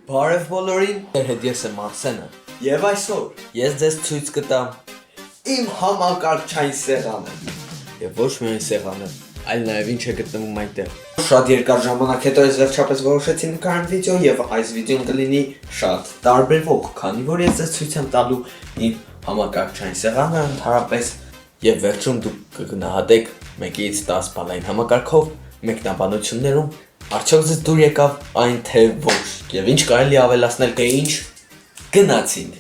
Բարև բոլորին, հետ ես եմ Արսենը Եվ այսօր ես ձեզ ցույց կտամ իմ համակարգչային սեղանը եւ ոչ միայն սեղանը, այլ նաեւ ինչ է գտնվում այնտեղ։ Շատ երկար ժամանակ հետո ես վերջապես որոշեցի նկարել վիդեո եւ այս վիդեոն կլինի շատ տարբերվող, քանի որ ես ձեզ ցույց եմ տալու իմ համակարգչային սեղանը ընդհանրապես Եվ վերջում դուք կգնահատեք 1-ից 10 բալային համակարգով մեկնաբանություններում արդյոք ձեզ դուր եկավ այն թե ոչ եւ ինչ կարելի ավելացնել թե ինչ գնացին։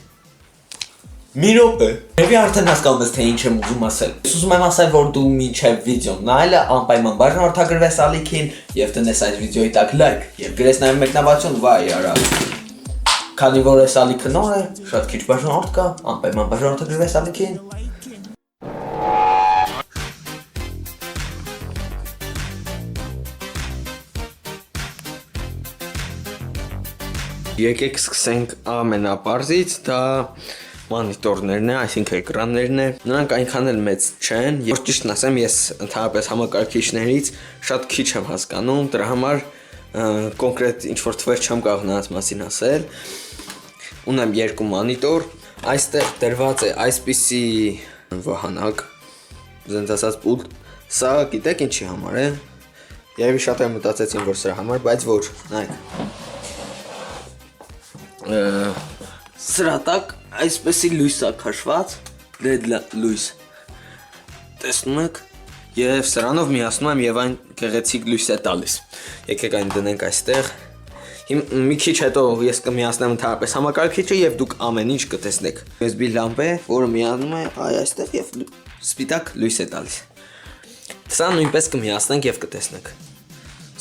Մի րոպե, երևի արդեն հասկանում ես թե ինչ եմ ուզում ասել։ Ես ուզում եմ ասել, որ դու մինչև վիդեոն նայելը անպայման բաժանորդագրվես ալիքին եւ տնես այս վիդեոյի տակ լայք եւ գրես նաեւ մեկնաբանություն, վայ արա։ Քանի որ այս ալիքը նոր է, շատ քիչ բաժանորդ կա, անպայման բաժանորդագրվես ալիքին։ Եկեք սկսենք ամենապարզից, դա մոնիտորներն է, այսինքն էկրաններն է։ Նրանք այնքան էլ մեծ չեն, եւ ճիշտն ասեմ, ես ընդհանրապես համակարգիչներից շատ քիչ եմ հասկանում, դրա համար կոնկրետ ինչ-որ թվեր չեմ կարող նրանց մասին ասել։ Ունեմ երկու մոնիտոր, այստեղ դրված է այսպիսի վահանակ, զենց ասած պուլտ, սա գիտեք ինչի համար է։ Երևի շատերը մտածեցին, որ սրա համար, բայց ոչ, նայեք։ Սրա տակ այսպեսի լույս է քաշված, LED լույս, տեսնում եք, և սրանով միացնում եմ և այն գեղեցիկ լույս է տալիս, եկեք այն դնենք այստեղ, մի քիչ հետո ես կմիացնեմ ընդհանրապես համակարգիչը և դուք ամեն ինչ կտեսնեք, USB լամպ է, որը միանում է այստեղ և սպիտակ լույս է տալիս, սա նույնպես կմիացնենք և կտեսնենք,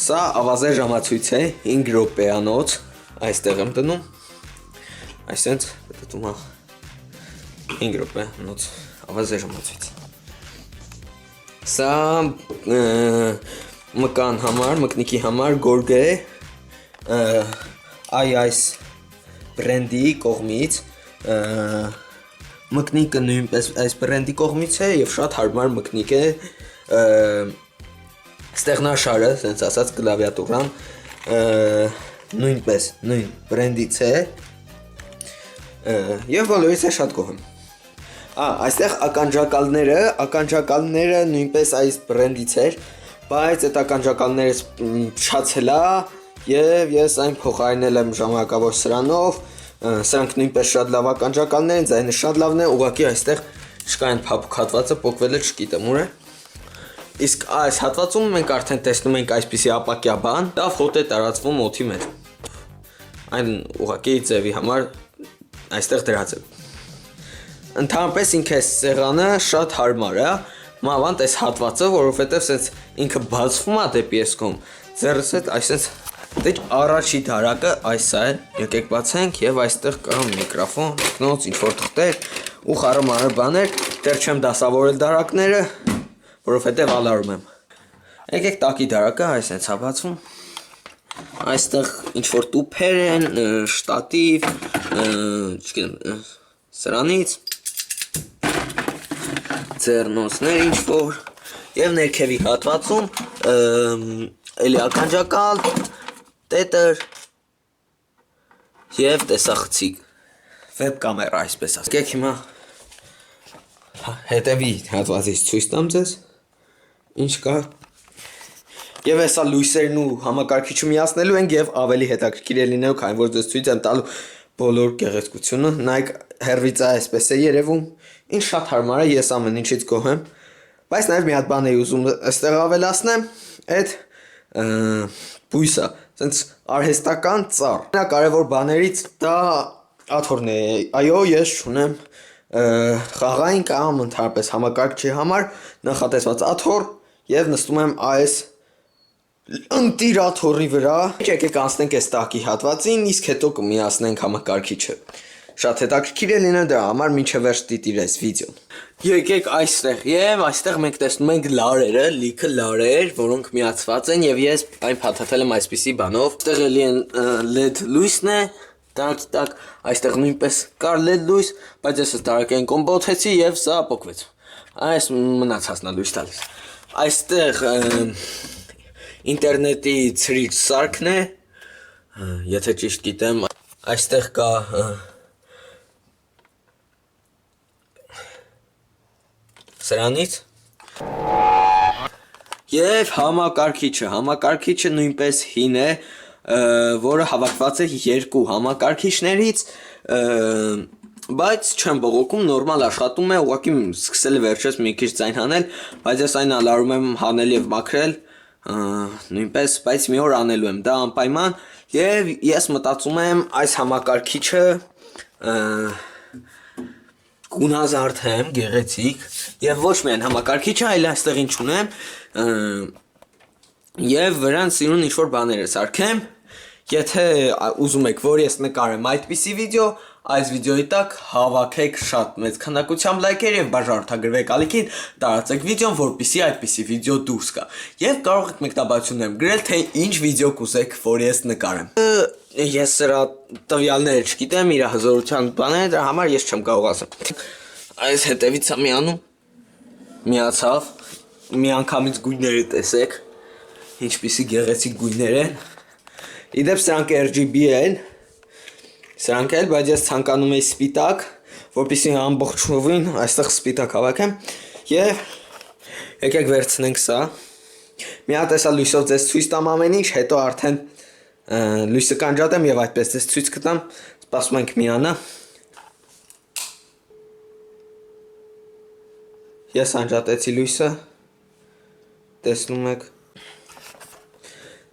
սա ավազե ժամացույց է, 5 րոպեանոց, այստեղ եմ դնում, այսենց դտում է 5 րոպեանոց ավազե ժամացույց։ Սա մկան համար, մկնիկի համար գորգ է այս բրենդի կողմից, մկնիկը նույնպես այս բրենդի կողմից է և շատ հարմար մկնիկ է, ստեղնաշարը, սենց ասած կլավիատուրան, նույնպես նույն բրենդից է և բոլորից է շատ գոհ եմ։ Այստեղ ականջակալները նույնպես այս բրենդից էր, բայց այդ ականջակալներս փչացել է և ես այն փոխարինել եմ ժամանակավոր սրանով, սրանք նույնպես շատ լավ ականջակալներ են, ձայնը շատ լավն է, ուղղակի այստեղ չկա այն փափուկ հատվածը, պոկվել է չգիտեմ ուր է։ Իսկ այս հատվածում մենք արդեն տեսնում ենք այսպիսի ապակյա բան, դա ֆոտ է տարածվում օդի մեջ։ Այն ուղղակի ձևի համար այստեղ դրած է։ Ընդհանրապես ինքը սեղանը շատ հարմար է, մանավանդ այս հատվածը, որովհետև սենց ինքը բացվում է դեպի ես կողմ, ձեռս հետ այսպես դե առաջի դարակը այս է, եկեք բացենք եւ այստեղ կա միկրոֆոն, կնոց ինչ-որ թղթեր ու խառը-մարը բաներ, դեռ չեմ դասավորել դարակները, որովհետև ալարում եմ։ Եկեք տակի դարակը այսպես է բացվում։ Այստեղ ինչ-որ տուփեր են, շտատիվ, չգիտեմ, սրանից, ձեռնոցներ ինչ-որ, և ներքևի հատվածում, էլի ականջակալ, տետր և տեսախցիկ, վեբ կամերա այսպես ասած։ Եկեք հիմա հետևի հատվածից ցույց տամ ձեզ, ինչ կա։ Եվ հեսա լույսերն ու համակարգիչը միացնելու ենք և ավելի հետաքրքիր է լինելու, քանի որ ձեզ ցույց եմ տալու բոլոր գեղեցկությունը, նայեք հեռվից այսպես է երևում, ինչ շատ հարմար է, ես ամեն ինչից գոհ եմ, բայց նաև մի հատ բան էի ուզում այստեղ ավելացնեմ, այդ բույսը, սենց արհեստական ծառ։ Ամենակարևոր բաներից դա աթոռն է, այո, ես չունեմ խաղային կամ ընդհանրապես համակարգչի համար նախատեսված աթոռ և նստում եմ այս ընտիր աթոռի վրա։ Եկեք անցնենք այս տակի հատվածին, իսկ հետո կմիացնենք համակարգիչը։ Շատ հետաքրքիր է լինել դրա համար մինչև վերջ դիտիր այս վիդեոն։ Եկեք այստեղ և այստեղ մենք տեսնում ենք լարերը, լիքը լարեր, որոնք միացված են և ես այն փաթաթել եմ այսպիսի բանով։ Այստեղ էլի LED լույսն է, դարակի տակ, այստեղ նույնպես կար LED լույս, բայց ես դարակային կոմբոթեցի և սա պոկվեց։ Այս մնացածն է լույս տալիս։ Այստեղ ինտերնետի ցրիչ սարքն է, եթե ճիշտ գիտեմ, Այստեղ կա սրանից Եվ համակարգիչը նույնպես հին է, որը հավաքված է երկու համակարգիչներից, բայց չեմ բողոքում, նորմալ աշխատում է, ուղղակի սկսել է վերջերս մի քիչ ձայն հանել, բայց ես այն ալարում եմ հանել եւ մաքրել, նույնպես, բայց մի օր անելու եմ դա անպայման, եւ ես մտածում եմ այս համակարգիչը գունազարդեմ, գեղեցիկ, եւ ոչ միայն համակարգիչը, այլ այստեղ ինչ ունեմ, եւ վրան սիրուն ինչ-որ բաներ սարքեմ, եթե ուզում եք, որ ես նկարեմ այդպիսի վիդեո, այս վիդեոյի տակ հավաքեք շատ մեծ քանակությամբ լայքեր եւ բաժանորդագրվեք ալիքին, տարածեք վիդեոն, որպեսզի այդպիսի վիդեո դուրս գա։ Եվ կարող եք մեկնաբանություններում գրել, թե ինչ վիդեո կուզեք, որ ես նկարեմ։ Ես սրա տվյալները չգիտեմ, իր հզորության բաները, դրա համար ես չեմ կարող ասել։ Այս հետևից է միանում, միացավ, մի անգամից գույները տեսեք, ինչպիսի գեղեցիկ գույներ են։ Իդեպ սրանք RGB են, սրանք էլ, բայց ես ցանկանում եի սպիտակ, որպեսզի ամբողջովին այստեղ սպիտակ հավաքեմ, եւ եկեք վերցնենք սա։ Մի հատ էսա լույսով ձեզ ցույց տամ ամեն ինչ, հետո արդեն լույսը կանջատեմ եւ այդպես ձեզ ցույց կտամ, սպասում ենք միանա։ Ես անջատեցի լույսը, տեսնում եք։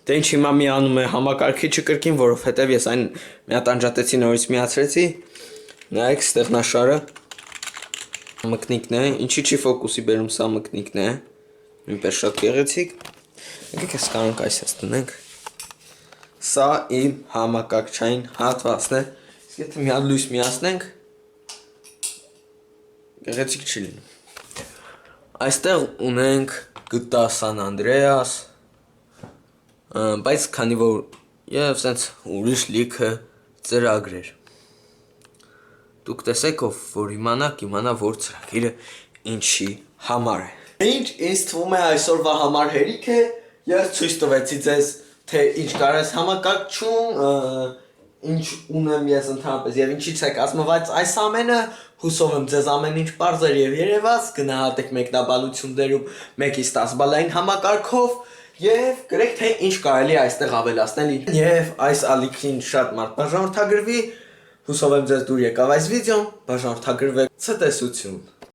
Դե ինչ հիմա միանում է համակարգիչը կրկին, որովհետև ես այն մի հատ անջատեցի, նորից միացրեցի։ Նայեք, ստեղնաշարը մկնիկն է, ինչի չի ֆոկուսի բերում, սա մկնիկն է, նույնպես շատ գեղեցիկ։ Եկեք այս կանոնք այսպես տնենք։ Սա իմ համակարգչային հատվածն է։ Իսկ եթե մի հատ լույս միացնենք, գեղեցիկ չի լինում։ Այստեղ ունենք GTA San Andreas, բայց քանի որ եւ սենց ուրիշ լիքը ծրագրեր։ Դուք տեսեք, որ իմանա, որ ծրագիրը ինչի համար է։ Ինչ ինձ թվում է այսօրվա համար հերիք է, ես ցույց տվեցի ձեզ, թե ինչ կարես համակարգչում, ինչ ունեմ ես ընդհանրապես եւ ինչից է կազմված այս ամենը, հուսով եմ ձեզ ամեն ինչ բարձր եւ երևաց, գնահատեք մեկնաբանություններում 1-ից 10 բալային համակարգով եւ գրեք թե ինչ կարելի է այստեղ ավելացնել եւ այս ալիքին շատ մարդ բաժանորդագրվի, հուսով եմ ձեզ դուր եկավ այս վիդեոն, բաժանորդագրվեք, ցտեսություն։